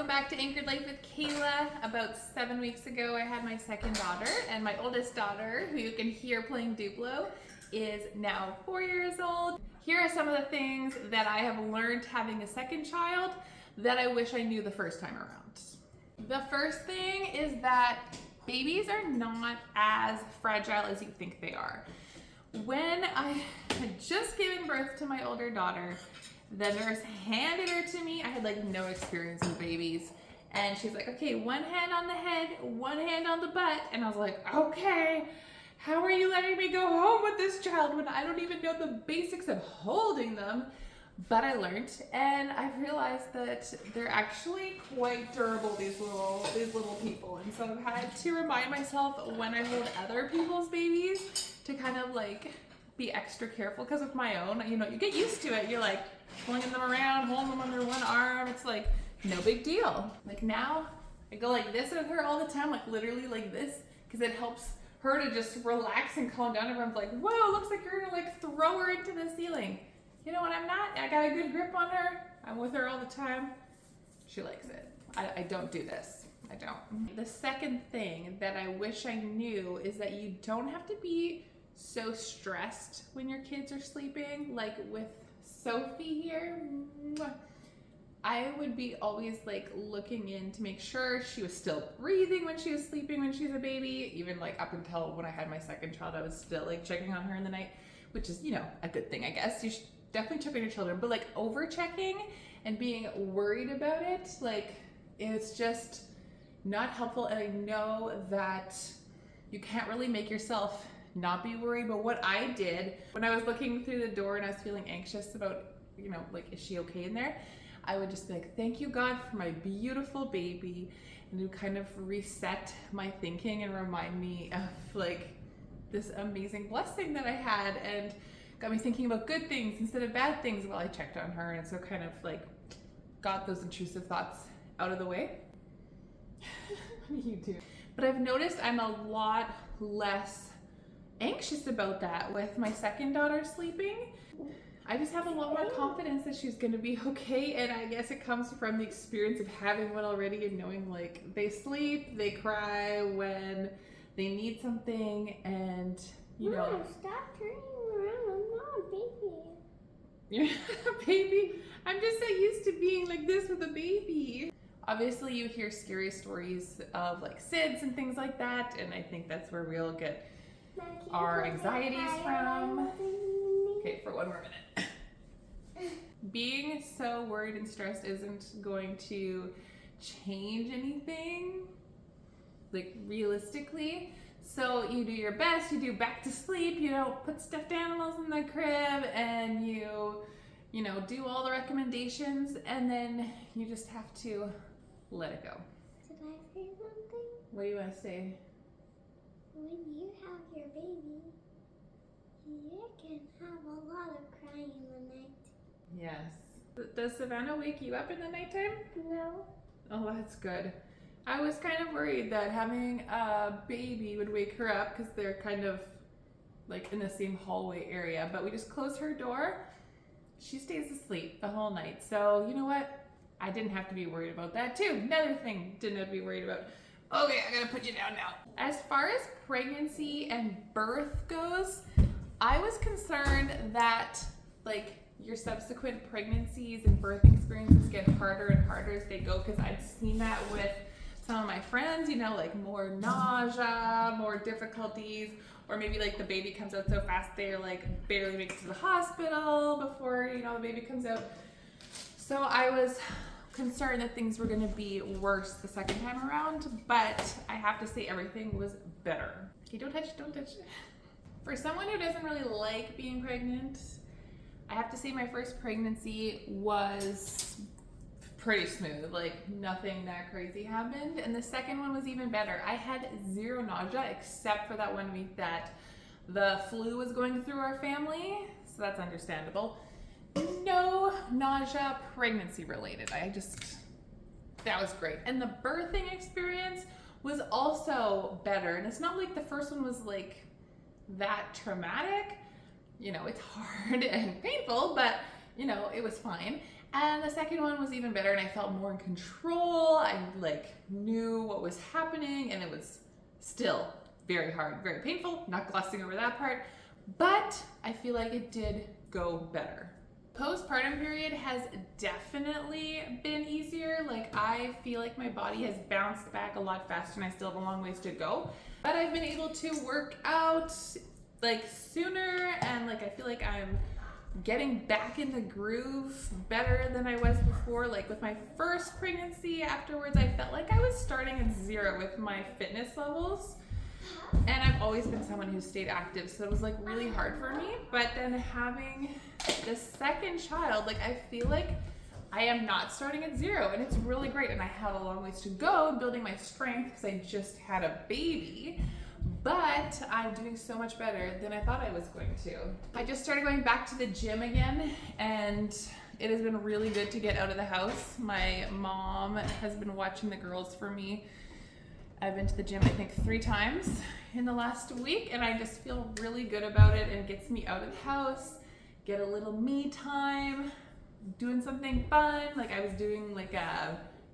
welcome back to Anchored Life with Kayla. About 7 weeks ago, I had my second daughter, and my oldest daughter, who you can hear playing Duplo, is now 4 years old. Here are some of the things that I have learned having a second child that I wish I knew the first time around. The first thing is that babies are not as fragile as you think they are. When I had just given birth to my older daughter, the nurse handed her to me. I had like no experience with babies. And she's like, okay, one hand on the head, one hand on the butt. And I was like, okay, how are you letting me go home with this child when I don't even know the basics of holding them? But I learned, and I've realized that they're actually quite durable, these little people. And so I've had to remind myself when I hold other people's babies to kind of like be extra careful, because with my own, you know, you get used to it. You're like flinging them around, holding them under one arm. It's like no big deal. Like now I go like this with her all the time, like literally like this, because it helps her to just relax and calm down. Everyone's like, whoa, looks like you're gonna like throw her into the ceiling. You know what, I'm not. I got a good grip on her. I'm with her all the time. She likes it. I don't do this. I don't. The second thing that I wish I knew is that you don't have to be so stressed when your kids are sleeping. Like with Sophie here, I would be always like looking in to make sure she was still breathing when she was sleeping when she was a baby. Even like up until when I had my second child, I was still like checking on her in the night, which is, you know, a good thing, I guess. You should definitely check on your children, but like over checking and being worried about it, like it's just not helpful. And I know that you can't really make yourself not be worried, but what I did when I was looking through the door and I was feeling anxious about, you know, like, is she okay in there? I would just be like, thank you, God, for my beautiful baby, and to kind of reset my thinking and remind me of like this amazing blessing that I had, and got me thinking about good things instead of bad things while I checked on her. And so kind of like got those intrusive thoughts out of the way. What do you do? But I've noticed I'm a lot less anxious about that with my second daughter sleeping. I just have a lot more confidence that she's gonna be okay, and I guess it comes from the experience of having one already and knowing like they sleep, they cry when they need something, and you know. Mom, stop turning around. I'm not a baby. You're not a baby? I'm just so used to being like this with a baby. Obviously you hear scary stories of like SIDS and things like that, and I think that's where we all get our anxieties from. Okay, for one more minute. Being so worried and stressed isn't going to change anything, like realistically. So you do your best, you do back to sleep, you don't put stuffed animals in the crib, and you know, do all the recommendations, and then you just have to let it go. Did I say something? What do you want to say? When you have your baby, you can have a lot of crying in the night. Yes. Does Savannah wake you up in the nighttime? No. Oh, that's good. I was kind of worried that having a baby would wake her up because they're kind of like in the same hallway area, but we just closed her door. She stays asleep the whole night. So you know what? I didn't have to be worried about that too. Another thing didn't have to be worried about. Okay, I gotta put you down now. As far as pregnancy and birth goes, I was concerned that like your subsequent pregnancies and birthing experiences get harder and harder as they go, because I'd seen that with some of my friends, you know, like more nausea, more difficulties, or maybe like the baby comes out so fast they like barely make it to the hospital before, you know, the baby comes out. So I was concerned that things were gonna be worse the second time around, but I have to say everything was better. Okay, don't touch, don't touch. For someone who doesn't really like being pregnant, I have to say my first pregnancy was pretty smooth, like nothing that crazy happened. And the second one was even better. I had zero nausea except for that 1 week that the flu was going through our family, so that's understandable. No nausea pregnancy related. That was great. And the birthing experience was also better. And it's not like the first one was like that traumatic. You know, it's hard and painful, but you know, it was fine. And the second one was even better, and I felt more in control. I like knew what was happening, and it was still very hard, very painful, not glossing over that part, but I feel like it did go better. Postpartum period has definitely been easier. Like I feel like my body has bounced back a lot faster, and I still have a long ways to go, but I've been able to work out like sooner, and like I feel like I'm getting back in the groove better than I was before. Like with my first pregnancy, afterwards I felt like I was starting at zero with my fitness levels, and I've always been someone who stayed active, so it was like really hard for me. But then having the second child, like I feel like I am not starting at zero, and it's really great, and I have a long ways to go in building my strength because I just had a baby. But I'm doing so much better than I thought I was going to. I just started going back to the gym again, and it has been really good to get out of the house. My mom has been watching the girls for me. I've been to the gym, I think 3 times in the last week, and I just feel really good about it, and it gets me out of the house, get a little me time, doing something fun. Like I was doing like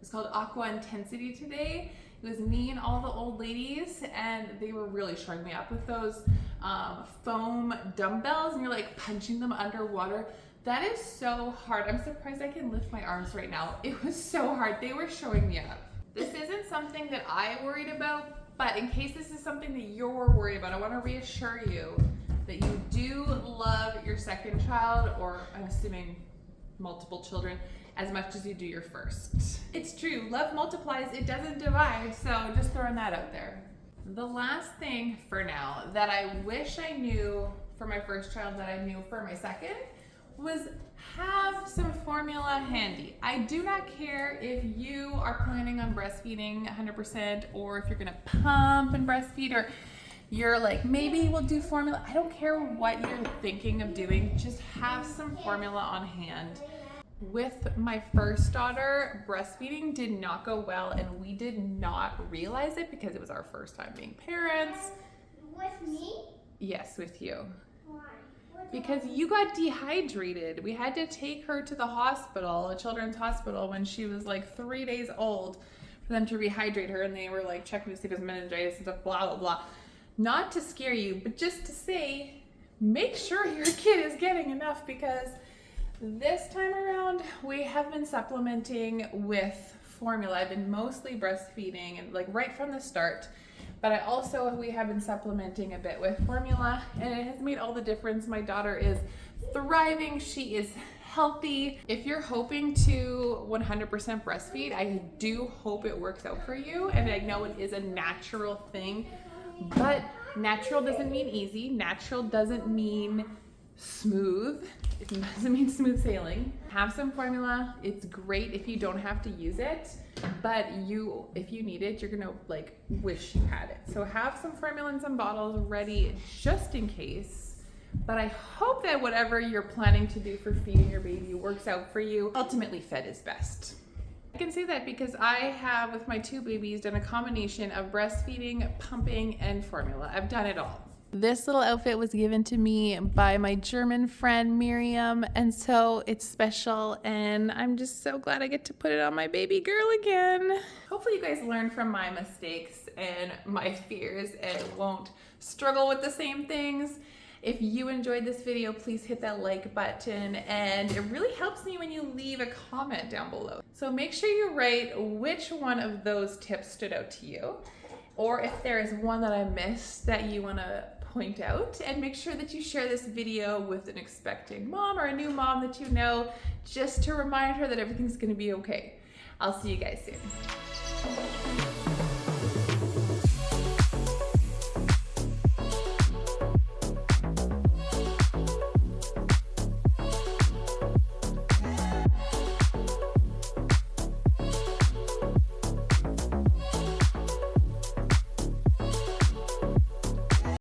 it's called Aqua Intensity today. It was me and all the old ladies, and they were really showing me up with those foam dumbbells, and you're like punching them underwater. That is so hard. I'm surprised I can lift my arms right now. It was so hard. They were showing me up. This isn't something that I worried about, but in case this is something that you're worried about, I want to reassure you that you do love your second child, or I'm assuming multiple children, as much as you do your first. It's true, love multiplies, it doesn't divide, so just throwing that out there. The last thing for now that I wish I knew for my first child that I knew for my second was have some formula handy. I do not care if you are planning on breastfeeding 100%, or if you're gonna pump and breastfeed, or you're like, maybe we'll do formula. I don't care what you're thinking of doing, just have some formula on hand. With my first daughter, breastfeeding did not go well, and we did not realize it because it was our first time being parents. With me? Yes, with you. Why? Because you got dehydrated. We had to take her to the hospital, a children's hospital, when she was like 3 days old for them to rehydrate her, and they were like checking to see if it was meningitis and stuff, blah, blah, blah. Not to scare you, but just to say, make sure your kid is getting enough, because this time around, we have been supplementing with formula. I've been mostly breastfeeding and like right from the start, but we have been supplementing a bit with formula, and it has made all the difference. My daughter is thriving. She is healthy. If you're hoping to 100% breastfeed, I do hope it works out for you. And I know it is a natural thing, but natural doesn't mean easy. Natural doesn't mean smooth. It doesn't mean smooth sailing. Have some formula. It's great if you don't have to use it, but if you need it, you're gonna like wish you had it. So have some formula in some bottles ready just in case. But I hope that whatever you're planning to do for feeding your baby works out for you. Ultimately, fed is best. I can say that because I have, with my 2 babies, done a combination of breastfeeding, pumping, and formula. I've done it all. This little outfit was given to me by my German friend Miriam, and so it's special, and I'm just so glad I get to put it on my baby girl again. Hopefully you guys learn from my mistakes and my fears and won't struggle with the same things. If you enjoyed this video, please hit that like button, and it really helps me when you leave a comment down below. So make sure you write which one of those tips stood out to you, or if there is one that I missed that you want to point out, and make sure that you share this video with an expecting mom or a new mom that you know, just to remind her that everything's going to be okay. I'll see you guys soon.